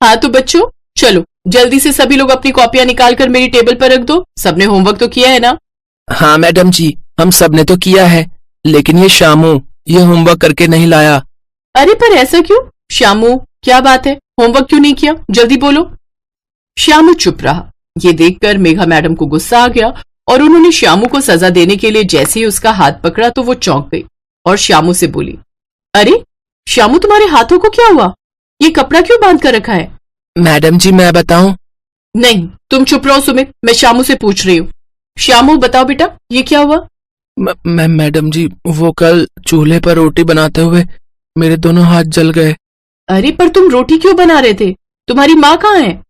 हाँ तो बच्चों चलो जल्दी से सभी लोग अपनी कॉपियां निकाल कर मेरी टेबल पर रख दो। सबने होमवर्क तो किया है ना? हाँ मैडम जी, हम सब ने तो किया है, लेकिन ये शामू ये होमवर्क करके नहीं लाया। अरे पर ऐसा क्यों? श्यामू क्या बात है, होमवर्क क्यों नहीं किया? जल्दी बोलो। श्यामू चुप रहा। ये देखकर मेघा मैडम को गुस्सा आ गया और उन्होंने श्यामू को सजा देने के लिए जैसे ही उसका हाथ पकड़ा तो वो चौंक गई और श्यामू से बोली, अरे श्यामू तुम्हारे हाथों को क्या हुआ? ये कपड़ा क्यों बांध कर रखा है? मैडम जी मैं बताऊं? नहीं तुम चुप रहो सुमित, मैं श्यामू से पूछ रही हूँ। श्यामू बताओ बेटा ये क्या हुआ? मैडम जी वो कल चूल्हे पर रोटी बनाते हुए मेरे दोनों हाथ जल गए। अरे पर तुम रोटी क्यों बना रहे थे? तुम्हारी माँ कहाँ है?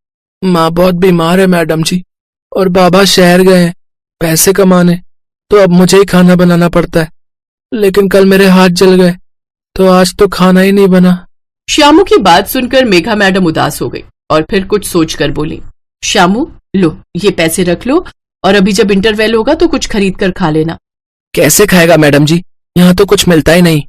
माँ बहुत बीमार है मैडम जी, और बाबा शहर गए हैं पैसे कमाने, तो अब मुझे ही खाना बनाना पड़ता है। लेकिन कल मेरे हाथ जल गए तो आज तो खाना ही नहीं बना। श्यामू की बात सुनकर मेघा मैडम उदास हो गई और फिर कुछ सोचकर बोली, श्यामू लो ये पैसे रख लो और अभी जब इंटरवेल होगा तो कुछ खरीद कर खा लेना। कैसे खाएगा मैडम जी, यहाँ तो कुछ मिलता ही नहीं।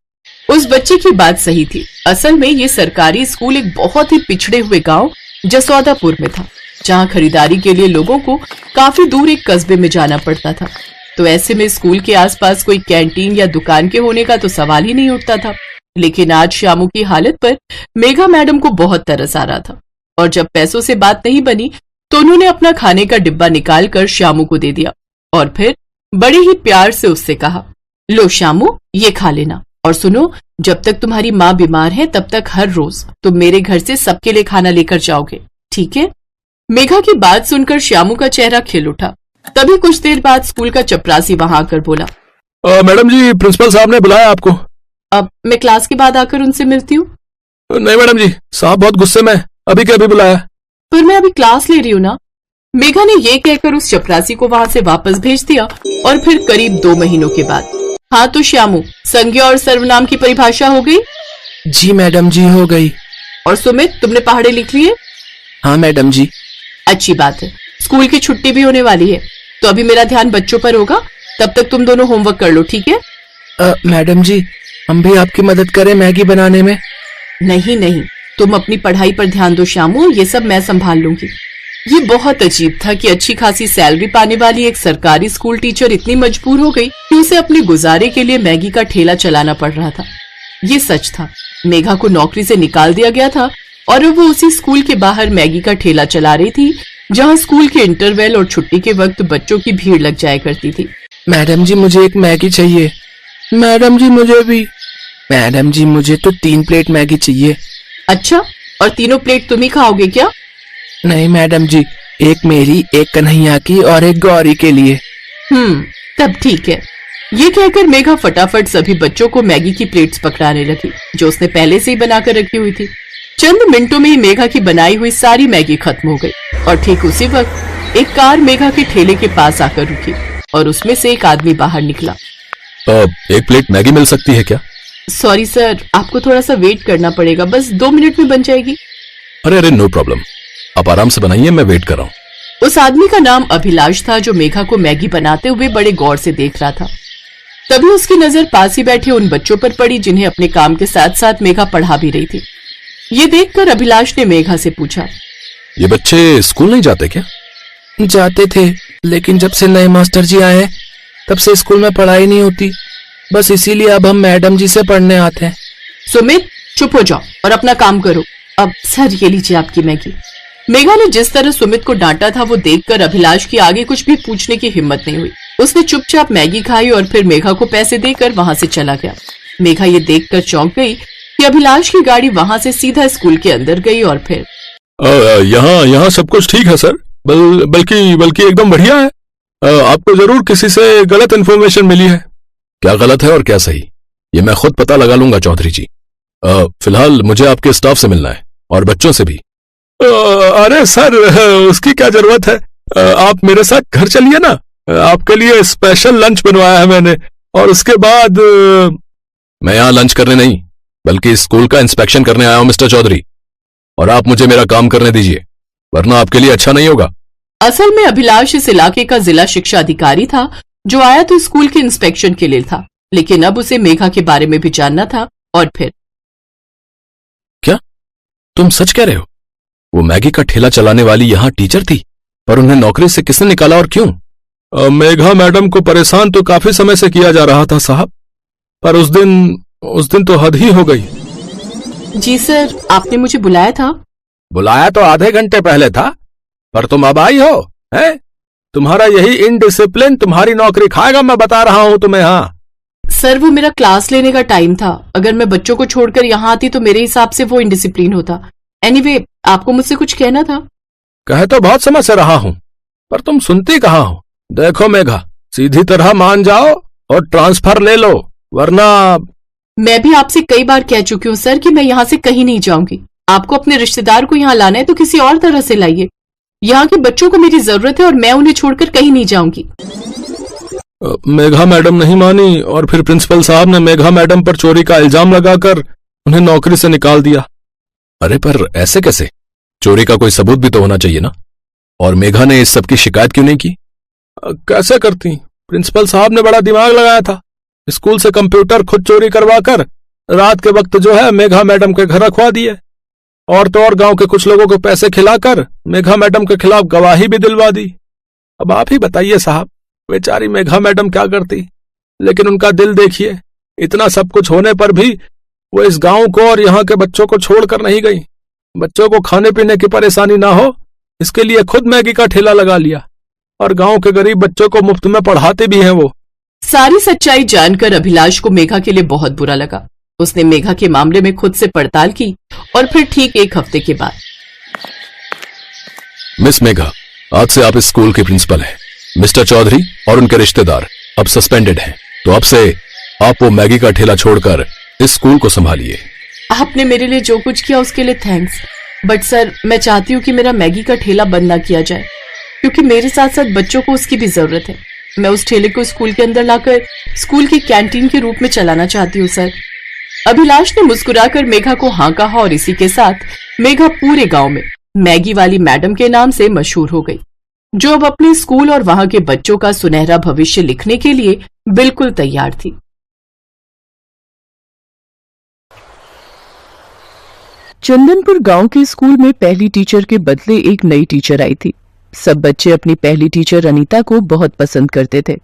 उस बच्चे की बात सही थी। असल में ये सरकारी स्कूल एक बहुत ही पिछड़े हुए गांव जसौदापुर में था, जहाँ खरीदारी के लिए लोगों को काफी दूर एक कस्बे में जाना पड़ता था। तो ऐसे में स्कूल के आसपास कोई कैंटीन या दुकान के होने का तो सवाल ही नहीं उठता था। लेकिन आज श्यामू की हालत पर मेघा मैडम को बहुत तरस आ रहा था और जब पैसों से बात नहीं बनी तो उन्होंने अपना खाने का डिब्बा निकाल कर श्यामू को दे दिया और फिर बड़े ही प्यार से उससे कहा, लो श्यामू ये खा लेना, और सुनो जब तक तुम्हारी माँ बीमार है तब तक हर रोज तुम मेरे घर से सबके लिए खाना लेकर जाओगे, ठीक है? मेघा की बात सुनकर श्यामू का चेहरा खिल उठा। तभी कुछ देर बाद स्कूल का चपरासी वहां आकर बोला, मैडम जी प्रिंसिपल साहब ने बुलाया आपको। अब मैं क्लास के बाद आकर उनसे मिलती हूँ। नहीं मैडम जी, साहब बहुत गुस्से में, अभी के अभी बुलाया। पर मैं अभी क्लास ले रही हूँ ना। मेघा ने ये कहकर उस चपरासी को वहां से वापस भेज दिया और फिर करीब 2 महीनों के बाद, हाँ तो श्यामू संज्ञा और सर्वनाम की परिभाषा हो गई? जी मैडम जी हो गई। और सुमित तुमने पहाड़े लिख लिए? हाँ मैडम जी। अच्छी बात है, स्कूल की छुट्टी भी होने वाली है तो अभी मेरा ध्यान बच्चों पर होगा, तब तक तुम दोनों होमवर्क कर लो, ठीक है? मैडम जी हम भी आपकी मदद करें मैगी बनाने में? नहीं नहीं, तुम अपनी पढ़ाई पर ध्यान दो श्यामू, ये सब मैं संभाल लूंगी। ये बहुत अजीब था कि अच्छी खासी सैलरी पाने वाली एक सरकारी स्कूल टीचर इतनी मजबूर हो गई कि उसे अपने गुजारे के लिए मैगी का ठेला चलाना पड़ रहा था। ये सच था, मेघा को नौकरी से निकाल दिया गया था और वो उसी स्कूल के बाहर मैगी का ठेला चला रही थी जहाँ स्कूल के इंटरवेल और छुट्टी के वक्त बच्चों की भीड़ लग जाया करती थी। मैडम जी मुझे एक मैगी चाहिए। मैडम जी मुझे भी। मैडम जी मुझे तो 3 प्लेट मैगी चाहिए। अच्छा, और तीनों प्लेट तुम ही खाओगे क्या? नहीं मैडम जी, एक मेरी, एक कन्हैया की और एक गौरी के लिए। तब ठीक है। ये कहकर मेघा फटाफट सभी बच्चों को मैगी की प्लेट्स पकड़ाने लगी जो उसने पहले से ही बनाकर रखी हुई थी। चंद मिनटों में ही मेघा की बनाई हुई सारी मैगी खत्म हो गई और ठीक उसी वक्त एक कार मेघा के ठेले के पास आकर रुकी और उसमें से एक आदमी बाहर निकला। एक प्लेट मैगी मिल सकती है क्या? सॉरी सर, आपको थोड़ा सा वेट करना पड़ेगा, बस 2 मिनट में बन जाएगी। अरे नो प्रॉब्लम, आप आराम से बनाइए, मैं वेट कर रहा हूँ। उस आदमी का नाम अभिलाष था जो मेघा को मैगी बनाते हुए बड़े गौर से देख रहा था। तभी उसकी नजर पास ही बैठे उन बच्चों पर पड़ी जिन्हें अपने काम के साथ साथ मेघा पढ़ा भी रही थी। ये देखकर अभिलाष ने मेघा से पूछा, ये बच्चे स्कूल नहीं जाते क्या? जाते थे, लेकिन जब से नए मास्टर जी आए तब से स्कूल में पढ़ाई नहीं होती, बस इसीलिए अब हम मैडम जी से पढ़ने आते हैं। सुमित चुप हो जाओ और अपना काम करो। अब सर ये लीजिए आपकी मैगी। मेघा ने जिस तरह सुमित को डांटा था वो देखकर अभिलाष की आगे कुछ भी पूछने की हिम्मत नहीं हुई। उसने चुपचाप मैगी खाई और फिर मेघा को पैसे देकर वहां से चला गया। मेघा ये देखकर चौंक गई कि अभिलाष की गाड़ी वहां से सीधा स्कूल के अंदर गई और फिर यहाँ सब कुछ ठीक है सर, बल्कि एकदम बढ़िया है। आपको जरूर किसी से गलत इन्फॉर्मेशन मिली है। क्या गलत है और क्या सही, ये मैं खुद पता लगा लूंगा चौधरी जी। फिलहाल मुझे आपके स्टाफ से मिलना है और बच्चों से भी। अरे सर उसकी क्या जरूरत है, आप मेरे साथ घर चलिए ना, आपके लिए स्पेशल लंच बनवाया है मैंने। और उसके बाद मैं यहाँ लंच करने नहीं बल्कि स्कूल का इंस्पेक्शन करने आया हूँ मिस्टर चौधरी, और आप मुझे मेरा काम करने दीजिए वरना आपके लिए अच्छा नहीं होगा। असल में अभिलाष इस इलाके का जिला शिक्षा अधिकारी था जो आया तो स्कूल के इंस्पेक्शन के लिए था, लेकिन अब उसे मेघा के बारे में भी जानना था। और फिर क्या तुम सच कह रहे हो? वो मैगी का ठेला चलाने वाली यहाँ टीचर थी, पर उन्हें नौकरी से किसने निकाला और क्यों? मेघा मैडम को परेशान तो काफी समय से किया जा रहा था साहब, पर उस दिन तो हद ही हो गई। जी सर, आपने मुझे बुलाया था। बुलाया तो आधे घंटे पहले था, पर तुम अब आई हो, हैं? तुम्हारा यही इनडिसिप्लिन तुम्हारी नौकरी खाएगा, मैं बता रहा हूं तुम्हें। हाँ सर, वो मेरा क्लास लेने का टाइम था। अगर मैं बच्चों को छोड़कर यहाँ आती तो मेरे हिसाब से वो इनडिसिप्लिन होता। एनीवे, आपको मुझसे कुछ कहना था? कह तो बहुत समय से रहा हूं, पर तुम सुनती कहाँ हो। देखो मेघा, सीधी तरह मान जाओ और ट्रांसफर ले लो, वरना। मैं भी आपसे कई बार कह चुकी हूँ सर कि मैं यहाँ से कहीं नहीं जाऊंगी। आपको अपने रिश्तेदार को यहाँ लाना है तो किसी और तरह से लाइए। यहाँ के बच्चों को मेरी जरूरत है और मैं उन्हें छोड़कर कहीं नहीं जाऊंगी। मेघा मैडम नहीं मानी और फिर प्रिंसिपल साहब ने मेघा मैडम पर चोरी का इल्जाम लगाकर उन्हें नौकरी से निकाल दिया। अरे पर ऐसे कैसे? चोरी का कोई सबूत भी तो होना चाहिए ना। और मेघा ने इस सब की शिकायत क्यों नहीं की? कैसे करती? प्रिंसिपल साहब ने बड़ा दिमाग लगाया था। स्कूल से कंप्यूटर खुद चोरी करवाकर रात के वक्त जो है मेघा मैडम के घर रखवा दिए, और तो और गांव के कुछ लोगों को पैसे खिलाकर मेघा मैडम के खिलाफ गवाही भी दिलवा दी। अब आप ही बताइए साहब, बेचारी मेघा मैडम क्या करती। लेकिन उनका दिल देखिए, इतना सब कुछ होने पर भी वो इस गांव को और यहाँ के बच्चों को छोड़कर नहीं गई। बच्चों को खाने पीने की परेशानी ना हो, इसके लिए खुद मैगी का ठेला लगा लिया, और गांव के गरीब बच्चों को मुफ्त में पढ़ाते भी हैं वो। सारी सच्चाई जानकर अभिलाष को मेघा के लिए बहुत बुरा लगा। उसने मेघा के मामले में खुद से पड़ताल की और फिर ठीक एक हफ्ते के बाद। मिस मेघा, आज से आप इस स्कूल के प्रिंसिपल हैं। मिस्टर चौधरी और उनके रिश्तेदार अब सस्पेंडेड हैं, तो अब से आप वो मैगी का ठेला छोड़कर इस स्कूल को संभालिए। आपने मेरे लिए जो कुछ किया उसके लिए थैंक्स, बट सर मैं चाहती हूँ कि मेरा मैगी का ठेला बंद ना किया जाए, क्योंकि मेरे साथ साथ बच्चों को उसकी भी जरूरत है। मैं उस ठेले को स्कूल के अंदर लाकर स्कूल की कैंटीन के रूप में चलाना चाहती हूँ सर। अभिलाष ने मुस्कुराकर मेघा को हाँ कहा और इसी के साथ मेघा पूरे गांव में मैगी वाली मैडम के नाम से मशहूर हो गई, जो अब अपने स्कूल और वहां के बच्चों का सुनहरा भविष्य लिखने के लिए बिल्कुल तैयार थी। चंदनपुर गांव के स्कूल में पहली टीचर के बदले एक नई टीचर आई थी। सब बच्चे अपनी पहली टीचर अनीता को बहुत पसंद करते थे।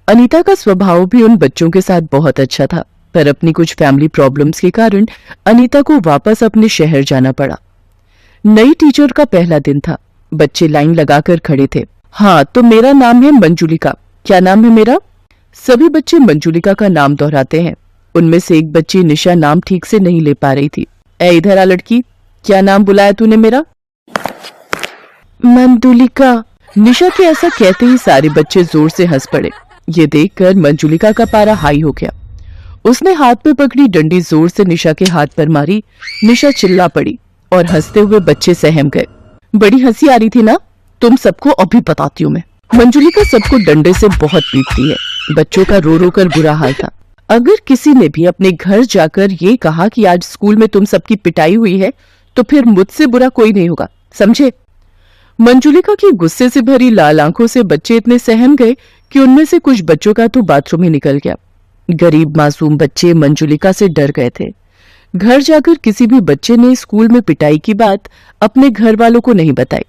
अनीता का स्वभाव भी उन बच्चों के साथ बहुत अच्छा था, पर अपनी कुछ फैमिली प्रॉब्लम्स के कारण अनीता को वापस अपने शहर जाना पड़ा। नई टीचर का पहला दिन था। बच्चे लाइन लगाकर खड़े थे। हाँ, तो मेरा नाम है मंजुलिका। क्या नाम है मेरा? सभी बच्चे मंजुलिका का नाम दोहराते हैं। उनमें से एक बच्ची निशा नाम ठीक से नहीं ले पा रही थी। ए इधर आ लड़की, क्या नाम बुलाया तूने मेरा? मंजुलिका। निशा के ऐसा कहते ही सारे बच्चे जोर से हंस पड़े। ये देखकर मंजुलिका का पारा हाई हो गया। उसने हाथ पे पकड़ी डंडी जोर से निशा के हाथ पर मारी। निशा चिल्ला पड़ी और हंसते हुए बच्चे सहम गए। बड़ी हंसी आ रही थी ना? तुम सबको अभी बताती हूँ मैं। मंजुलिका सबको डंडे से बहुत पीटती है। बच्चों का रो रो कर बुरा हाल था। अगर किसी ने भी अपने घर जाकर ये कहा कि आज स्कूल में तुम सबकी पिटाई हुई है, तो फिर मुझसे बुरा कोई नहीं होगा, समझे? मंजुलिका की गुस्से से भरी लाल आंखों से बच्चे इतने सहम गए कि उनमें से कुछ बच्चों का तो बाथरूम ही निकल गया। गरीब मासूम बच्चे मंजुलिका से डर गए थे। घर जाकर किसी भी बच्चे ने स्कूल में पिटाई की बात अपने घर वालों को नहीं बताई।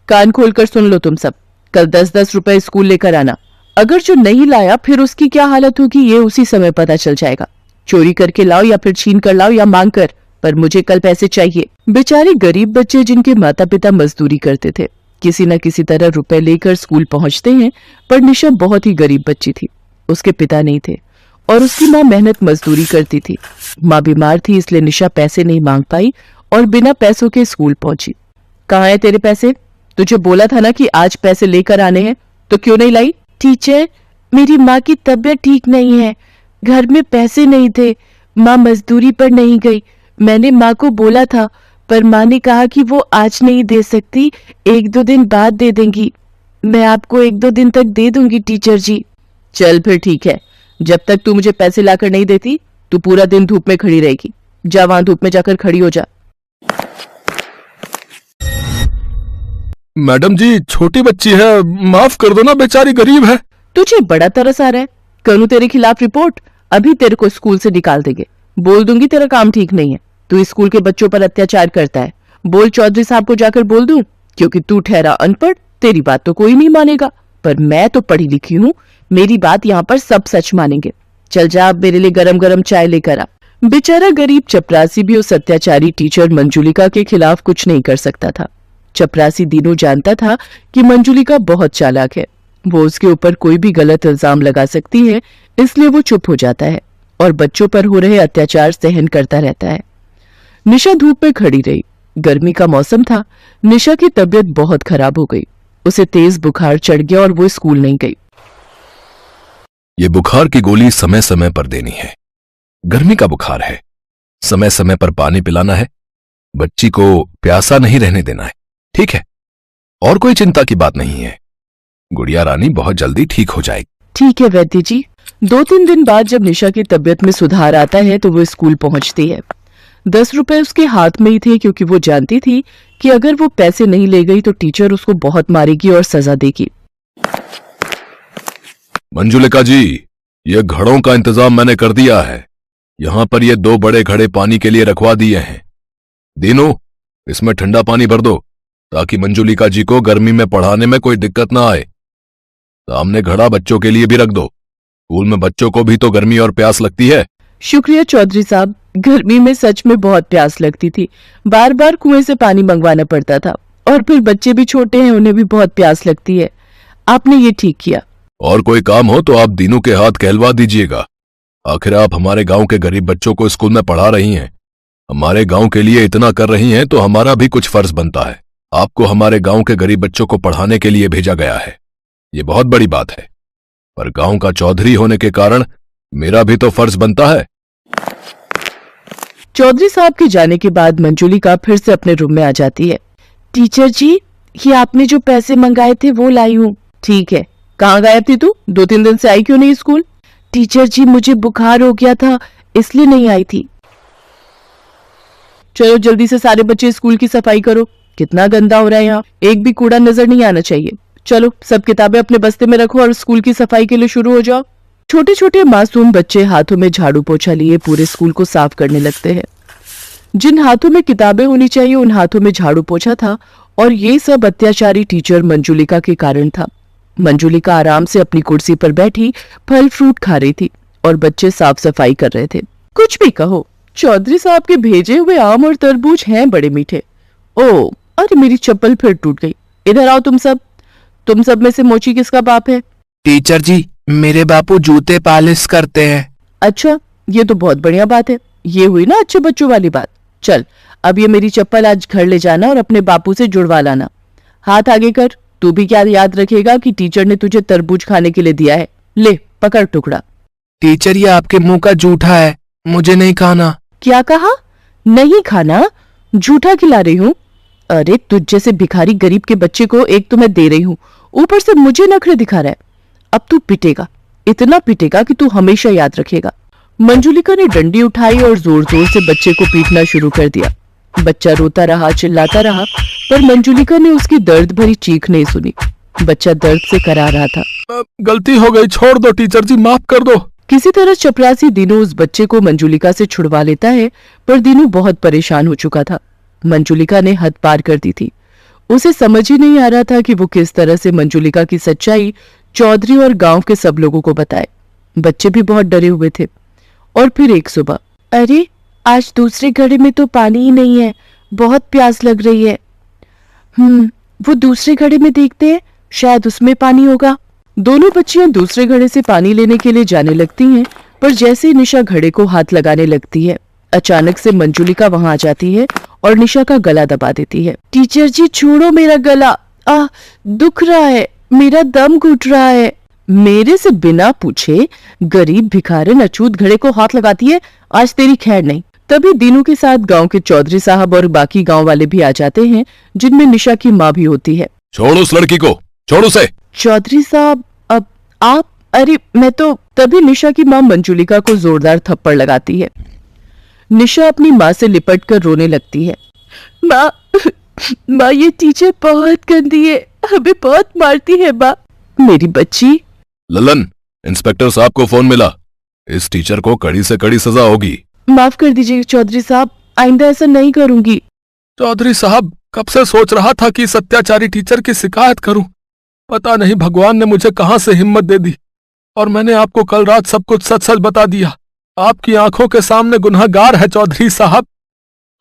कान खोलकर सुन लो तुम सब। कल 10-10 रुपए स्कूल लेकर आना। अगर जो नहीं लाया फिर उसकी क्या हालत होगी ये उसी समय पता चल जाएगा। चोरी करके लाओ या फिर छीन कर लाओ या मांग कर, पर मुझे कल पैसे चाहिए। बेचारे गरीब बच्चे जिनके माता पिता मजदूरी करते थे, किसी न किसी तरह रुपए लेकर स्कूल पहुंचते हैं। पर निशा बहुत ही गरीब बच्ची थी। उसके पिता नहीं थे और उसकी माँ मेहनत मजदूरी करती थी। माँ बीमार थी, इसलिए निशा पैसे नहीं मांग पाई और बिना पैसों के स्कूल पहुंची। कहाँ है तेरे पैसे? तुझे बोला था ना कि आज पैसे लेकर आने हैं, तो क्यों नहीं लाई? टीचर, मेरी माँ की तबीयत ठीक नहीं है, घर में पैसे नहीं थे, माँ मजदूरी पर नहीं गई। मैंने माँ को बोला था, पर माँ ने कहा कि वो आज नहीं दे सकती, 1-2 दिन बाद दे देंगी। मैं आपको 1-2 दिन तक दे दूंगी टीचर जी। चल फिर ठीक है, जब तक तू मुझे पैसे लाकर नहीं देती तू पूरा दिन धूप में खड़ी रहेगी। जा वहां धूप में जाकर खड़ी हो जा। मैडम जी, छोटी बच्ची है, माफ कर दो ना, बेचारी गरीब है। तुझे बड़ा तरस आ रहा है? करूं तेरे खिलाफ रिपोर्ट? अभी तेरे को स्कूल से निकाल देंगे। बोल दूंगी तेरा काम ठीक नहीं है। तू इस स्कूल के बच्चों पर अत्याचार करता है। बोल चौधरी साहब को जाकर बोल दूं, क्योंकि तू ठहरा अनपढ़, तेरी बात तो कोई नहीं मानेगा, पर मैं तो पढ़ी लिखी हूँ, मेरी बात यहाँ पर सब सच मानेंगे। चल जा, अब मेरे लिए गरम गरम चाय लेकर आ। बेचारा गरीब चपरासी भी उस अत्याचारी टीचर मंजुलिका के खिलाफ कुछ नहीं कर सकता था। चपरासी दीनू जानता था कि मंजुलिका बहुत चालाक है, वो उसके ऊपर कोई भी गलत इल्जाम लगा सकती है, इसलिए वो चुप हो जाता है और बच्चों पर हो रहे अत्याचार सहन करता रहता है। निशा धूप में खड़ी रही। गर्मी का मौसम था। निशा की तबीयत बहुत खराब हो गई। उसे तेज बुखार चढ़ गया और वो स्कूल नहीं गई। ये बुखार की गोली समय समय पर देनी है। गर्मी का बुखार है, समय समय पर पानी पिलाना है, बच्ची को प्यासा नहीं रहने देना है, ठीक है? और कोई चिंता की बात नहीं है। गुड़िया रानी बहुत जल्दी ठीक हो जाएगी। ठीक है वैद्य जी। 2-3 दिन बाद जब निशा की तबीयत में सुधार आता है तो वो स्कूल पहुंचती है। 10 रुपए उसके हाथ में ही थे, क्योंकि वो जानती थी कि अगर वो पैसे नहीं ले गई तो टीचर उसको बहुत मारेगी और सजा देगी। मंजुलिका जी, ये घड़ों का इंतजाम मैंने कर दिया है। यहां पर ये 2 बड़े घड़े पानी के लिए रखवा दिए हैं। दीनू, इसमें ठंडा पानी भर दो ताकि मंजुलिका जी को गर्मी में पढ़ाने में कोई दिक्कत ना आए। सामने घड़ा बच्चों के लिए भी रख दो। स्कूल में बच्चों को भी तो गर्मी और प्यास लगती है। शुक्रिया चौधरी साहब। गर्मी में सच में बहुत प्यास लगती थी। बार बार कुएं से पानी मंगवाना पड़ता था, और फिर बच्चे भी छोटे हैं, उन्हें भी बहुत प्यास लगती है। आपने ये ठीक किया। और कोई काम हो तो आप दीनू के हाथ कहलवा दीजिएगा। आखिर आप हमारे गांव के गरीब बच्चों को स्कूल में पढ़ा रही हैं, हमारे गांव के लिए इतना कर रही हैं, तो हमारा भी कुछ फर्ज बनता है। आपको हमारे गांव के गरीब बच्चों को पढ़ाने के लिए भेजा गया है। ये बहुत बड़ी बात है, पर गांव का चौधरी होने के कारण मेरा भी तो फर्ज बनता है। चौधरी साहब के जाने के बाद मंजुलिका फिर से अपने रूम में आ जाती है। टीचर जी, ये आपने जो पैसे मंगाए थे वो लाई हूँ। ठीक है, कहाँ गायब थी तू? 2-3 दिन से आई क्यों नहीं स्कूल? टीचर जी, मुझे बुखार हो गया था, इसलिए नहीं आई थी। चलो जल्दी से सारे बच्चे स्कूल की सफाई करो। कितना गंदा हो रहा है यहाँ, एक भी कूड़ा नजर नहीं आना चाहिए। चलो सब किताबें अपने बस्ते में रखो और स्कूल की सफाई के लिए शुरू हो जाओ। छोटे छोटे मासूम बच्चे हाथों में झाड़ू पोछा लिए पूरे स्कूल को साफ करने लगते हैं। जिन हाथों में किताबें होनी चाहिए उन हाथों में झाड़ू पोछा था, और ये सब अत्याचारी टीचर मंजुलिका के कारण था। मंजुलिका आराम से अपनी कुर्सी पर बैठी फल फ्रूट खा रही थी और बच्चे साफ सफाई कर रहे थे। कुछ भी कहो, चौधरी साहब के भेजे हुए आम और तरबूज हैं बड़े मीठे। ओ, अरे मेरी चप्पल फिर टूट गई। इधर आओ तुम सब। तुम सब में से मोची किसका बाप है? टीचर जी, मेरे बापू जूते पालिश करते हैं। अच्छा, ये तो बहुत बढ़िया बात है। ये हुई ना अच्छे बच्चों वाली बात। चल, अब ये मेरी चप्पल आज घर ले जाना और अपने बापू से जुड़वा लाना। हाथ आगे कर। तू भी क्या याद रखेगा कि टीचर ने तुझे तरबूज खाने के लिए दिया है। ले, पकड़ टुकड़ा। टीचर, ये आपके मुंह का जूठा है, मुझे नहीं खाना। क्या कहा? नहीं खाना? झूठा खिला रही हूँ? अरे तुझ जैसे भिखारी गरीब के बच्चे को एक तो मैं दे रही हूँ, ऊपर से मुझे नखरे दिखा रहा है। अब तू पिटेगा, इतना पिटेगा कि तू हमेशा याद रखेगा। मंजुलिका ने डंडी उठाई और जोर जोर से बच्चे को पीटना शुरू कर दिया। बच्चा रोता रहा, चिल्लाता रहा, पर मंजुलिका ने उसकी दर्द भरी चीख नहीं सुनी। बच्चा दर्द से करा रहा था। गलती हो गई, छोड़ दो टीचर जी, माफ कर दो। किसी तरह चपरासी दीनू उस बच्चे को मंजुलिका से छुड़वा लेता है, पर दीनू बहुत परेशान हो चुका था। मंजुलिका ने हद पार कर दी थी। उसे समझ ही नहीं आ रहा था कि वो किस तरह से मंजुलिका की सच्चाई चौधरी और गांव के सब लोगों को बताए। बच्चे भी बहुत डरे हुए थे। और फिर एक सुबह, अरे आज दूसरे घड़े में तो पानी ही नहीं है, बहुत प्यास लग रही है। वो दूसरे घड़े में देखते हैं, शायद उसमें पानी होगा। दोनों बच्चियां दूसरे घड़े से पानी लेने के लिए जाने लगती हैं, पर जैसे ही निशा घड़े को हाथ लगाने लगती है, अचानक से मंजुलिका वहां आ जाती है और निशा का गला दबा देती है। टीचर जी, छोड़ो मेरा गला, दुख रहा है, मेरा दम घुट रहा है। मेरे से बिना पूछे गरीब भिखारन अछूत घड़े को हाथ लगाती है, आज तेरी खैर नहीं। तभी दीनू के साथ गांव के चौधरी साहब और बाकी गांव वाले भी आ जाते हैं, जिनमें निशा की माँ भी होती है। छोड़ो उस लड़की को, छोड़ो उसे। चौधरी साहब, अब आप? अरे मैं तो। तभी निशा की माँ मंजुलिका को जोरदार थप्पड़ लगाती है। निशा अपनी माँ से लिपट कर रोने लगती है। माँ, ये टीचर बहुत गंदी है, हमें बहुत मारती है माँ। मेरी बच्ची। ललन, इंस्पेक्टर साहब को फोन मिला। इस टीचर को कड़ी से कड़ी सजा होगी। माफ कर दीजिए चौधरी साहब, आइंदा ऐसा नहीं करूंगी। चौधरी साहब, कब से सोच रहा था कि इस अत्याचारी टीचर की शिकायत करूं। पता नहीं भगवान ने मुझे कहां से हिम्मत दे दी और मैंने आपको कल रात सब कुछ सच सच बता दिया। आपकी आंखों के सामने गुनहगार है चौधरी साहब।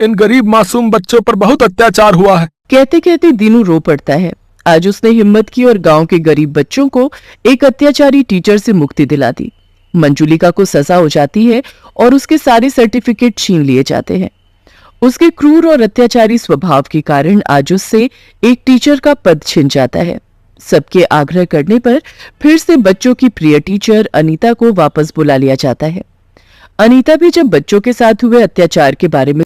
इन गरीब मासूम बच्चों पर बहुत अत्याचार हुआ है। कहते कहते दीनू रो पड़ता है। आज उसने हिम्मत की और गांव के गरीब बच्चों को एक अत्याचारी टीचर से मुक्ति दिला दी। मंजुलिका को सजा हो जाती है और उसके सारे सर्टिफिकेट छीन लिए जाते हैं। उसके क्रूर और अत्याचारी स्वभाव के कारण आज उससे एक टीचर का पद छिन जाता है। सबके आग्रह करने पर फिर से बच्चों की प्रिय टीचर अनीता को वापस बुला लिया जाता है। अनीता भी जब बच्चों के साथ हुए अत्याचार के बारे में